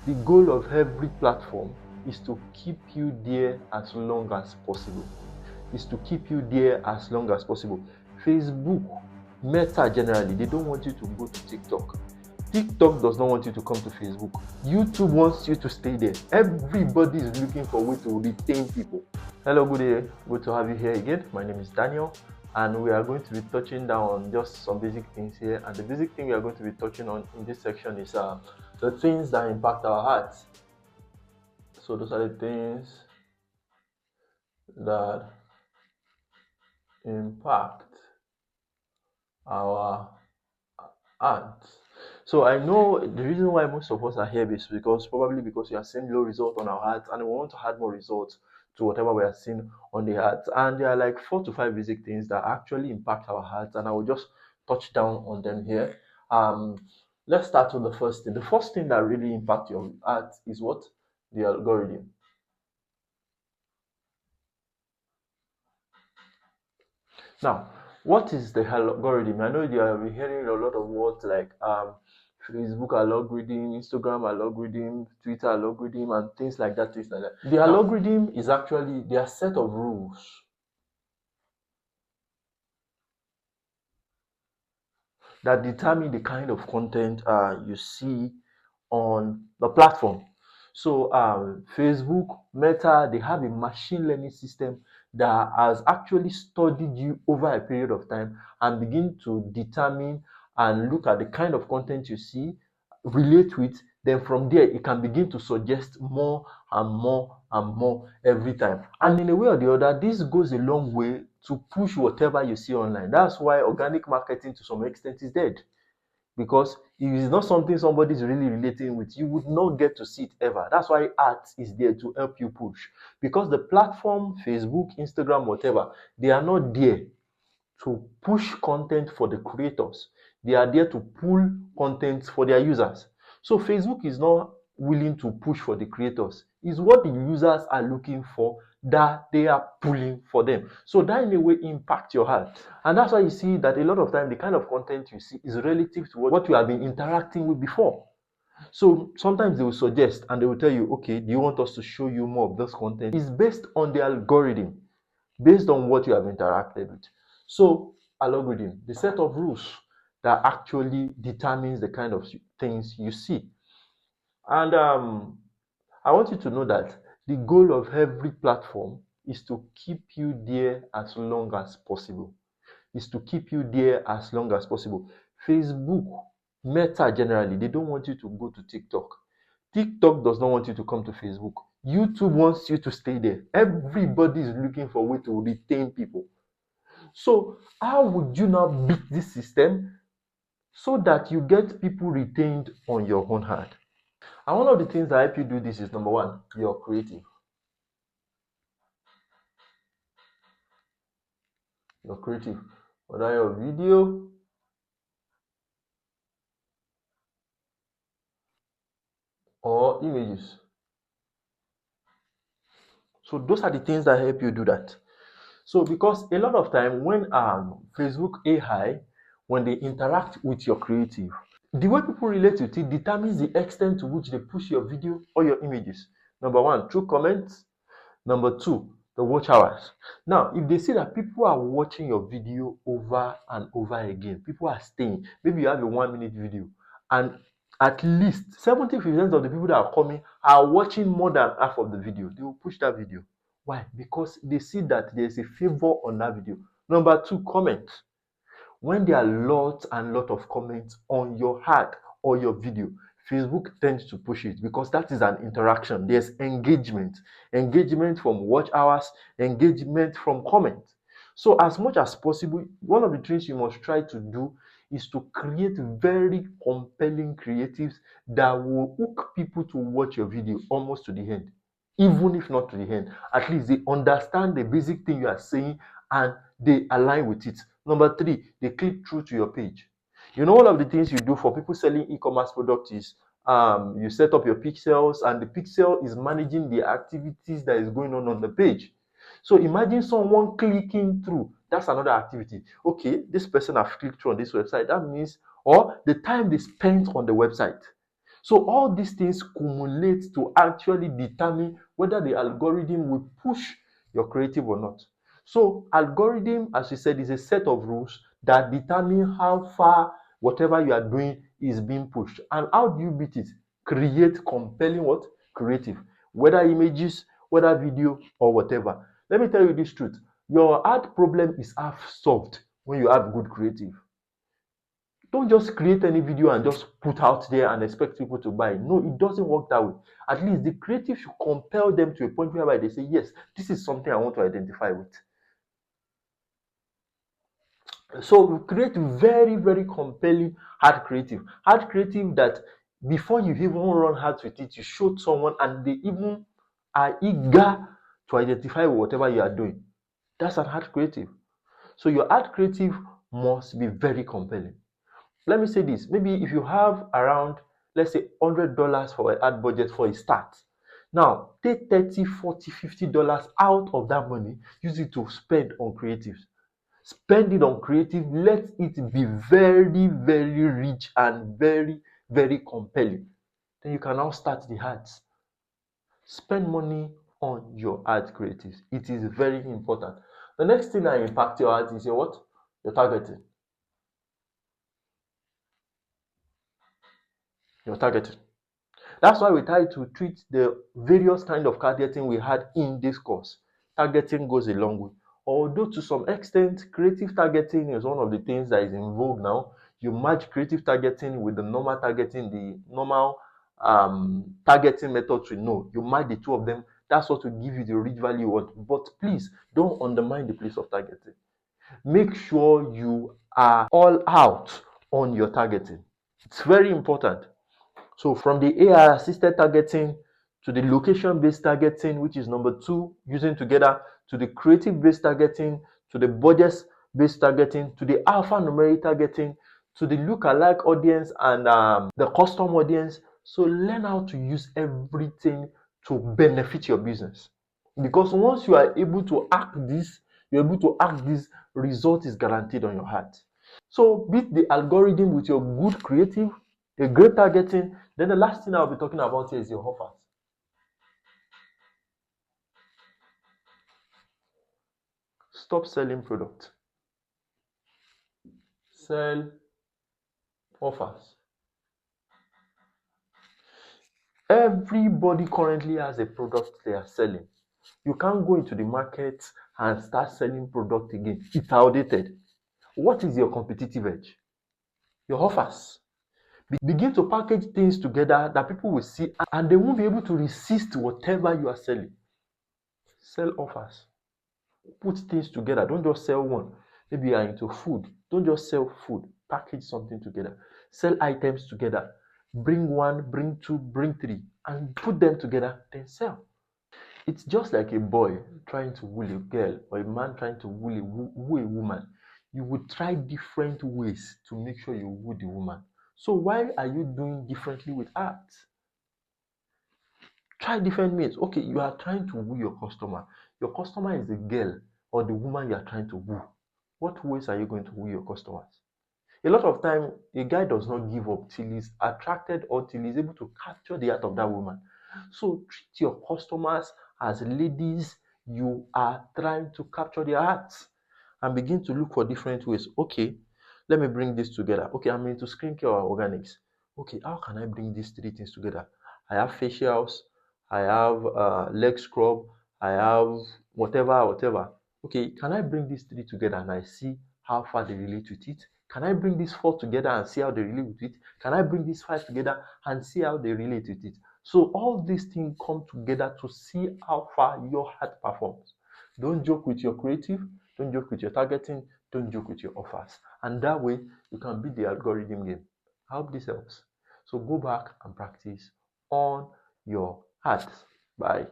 The goal of every platform is to keep you there as long as possible. Facebook, Meta generally, they don't want you to go to TikTok. TikTok does not want you to come to Facebook. YouTube wants you to stay there. Everybody is looking for a way to retain people. Hello, good day. Good to have you here again. My name is Daniel, and we are going to be touching down on just some basic things here. And the basic thing we are going to be touching on in this section is the things that impact our hearts. So those are the things that impact our hearts. So I know the reason why most of us are here is because we are seeing low results on our hearts, and we want to add more results to whatever we are seeing on the hearts. And there are like 4 to 5 basic things that actually impact our hearts, and I will just touch down on them here. Let's start with the first thing. The first thing that really impacts your heart is what? The algorithm. Now, what is the algorithm? I know you have been hearing a lot of words like Facebook algorithm, Instagram algorithm, Twitter algorithm, and things like that. The algorithm is actually their set of rules that determine the kind of content you see on the platform. So Facebook, Meta, they have a machine learning system that has actually studied you over a period of time and begin to determine and look at the kind of content you see, relate with. Then from there, it can begin to suggest more and more and more every time. And in a way or the other, this goes a long way to push whatever you see online. That's why organic marketing to some extent is dead. Because if it's not something somebody is really relating with, you would not get to see it ever. That's why ads is there to help you push. Because the platform, Facebook, Instagram, whatever, they are not there to push content for the creators. They are there to pull content for their users. So Facebook is not willing to push for the creators. It's what the users are looking for that they are pulling for them. So that in a way impacts your heart. And that's why you see that a lot of time the kind of content you see is relative to what you have been interacting with before. So sometimes they will suggest and they will tell you, okay, do you want us to show you more of this content? It's based on the algorithm, based on what you have interacted with. So algorithm, the set of rules that actually determines the kind of things you see. And I want you to know that the goal of every platform is to keep you there as long as possible. Facebook, Meta generally, they don't want you to go to TikTok. TikTok does not want you to come to Facebook. YouTube wants you to stay there. Everybody is looking for a way to retain people. So how would you now beat this system so that you get people retained on your own hand? And one of the things that help you do this is number one, you're creative. You're creative. Whether your video or images. So those are the things that help you do that. So because a lot of time when Facebook AI, when they interact with your creative, the way people relate with it determines the extent to which they push your video or your images. Number one, through comments. Number two, the watch hours. Now, if they see that people are watching your video over and over again, people are staying, maybe you have a 1 minute video, and at least 70% of the people that are coming are watching more than half of the video, they will push that video. Why? Because they see that there's a favor on that video. Number two, comments. When there are lots and lot of comments on your ad or your video, Facebook tends to push it because that is an interaction. There's engagement from watch hours, engagement from comments. So as much as possible, one of the things you must try to do is to create very compelling creatives that will hook people to watch your video almost to the end. Even if not to the end, at least they understand the basic thing you are saying and they align with it. Number three, they click through to your page. You know, one of the things you do for people selling e-commerce products is you set up your pixels, and the pixel is managing the activities that is going on the page. So imagine someone clicking through. That's another activity. Okay, this person has clicked through on this website. That means, or the time they spent on the website. So all these things cumulate to actually determine whether the algorithm will push your creative or not. So algorithm, as we said, is a set of rules that determine how far whatever you are doing is being pushed. And how do you beat it? Create compelling what? Creative. Whether images, whether video, or whatever. Let me tell you this truth. Your art problem is half solved when you have good creative. Don't just create any video and just put out there and expect people to buy. No, it doesn't work that way. At least the creative should compel them to a point whereby they say, yes, this is something I want to identify with. So we create very, very compelling art creative. Art creative that before you even run hard with it, you show someone and they even are eager to identify with whatever you are doing. That's an art creative. So your art creative must be very compelling. Let me say this. Maybe if you have around, let's say, $100 for an ad budget for a start. Now, take 30, 40, $50 out of that money, use it to spend on creatives. Spend it on creative, let it be very, very rich and very, very compelling. Then you can now start the ads. Spend money on your ad creatives. It is very important. The next thing that impacts your ads is your what? Your targeting. Your targeting. That's why we try to treat the various kind of targeting we had in this course. Targeting goes a long way. Although to some extent, creative targeting is one of the things that is in vogue now. You match creative targeting with the normal targeting, the normal targeting methods we know. You match the two of them. That's what will give you the rich value you want. But please don't undermine the place of targeting. Make sure you are all out on your targeting. It's very important. So from the AI assisted targeting to the location based targeting, which is number 2, using together, to the creative based targeting, to the budget based targeting, to the alphanumeric targeting, to the lookalike audience and the custom audience. So learn how to use everything to benefit your business. Because once you are able to act this, you're able to act this, result is guaranteed on your heart. So beat the algorithm with your good creative, a great targeting. Then the last thing I'll be talking about here is your offers. Stop selling products. Sell offers. Everybody currently has a product they are selling. You can't go into the market and start selling product again. It's outdated. What is your competitive edge? Your offers. Begin to package things together that people will see and they won't be able to resist whatever you are selling. Sell offers. Put things together. Don't just sell one. Maybe you are into food. Don't just sell food. Package something together. Sell items together. Bring one, bring two, bring three, and put them together, then sell. It's just like a boy trying to woo a girl or a man trying to woo a woman. You would try different ways to make sure you woo the woman. So why are you doing differently with art? Try different means. Okay, you are trying to woo your customer. Your customer is the girl or the woman you are trying to woo. What ways are you going to woo your customers? A lot of time, a guy does not give up till he's attracted or till he's able to capture the heart of that woman. So treat your customers as ladies you are trying to capture their hearts and begin to look for different ways. Okay, let me bring this together. Okay, I'm into skincare or organics. Okay, how can I bring these three things together? I have facials, I have leg scrub, I have whatever. Okay, can I bring these three together and I see how far they relate with it? Can I bring these four together and see how they relate with it? Can I bring these five together and see how they relate with it? So all these things come together to see how far your heart performs. Don't joke with your creative, don't joke with your targeting, don't joke with your offers. And that way you can beat the algorithm game. I hope this helps. So go back and practice on your heart. Bye.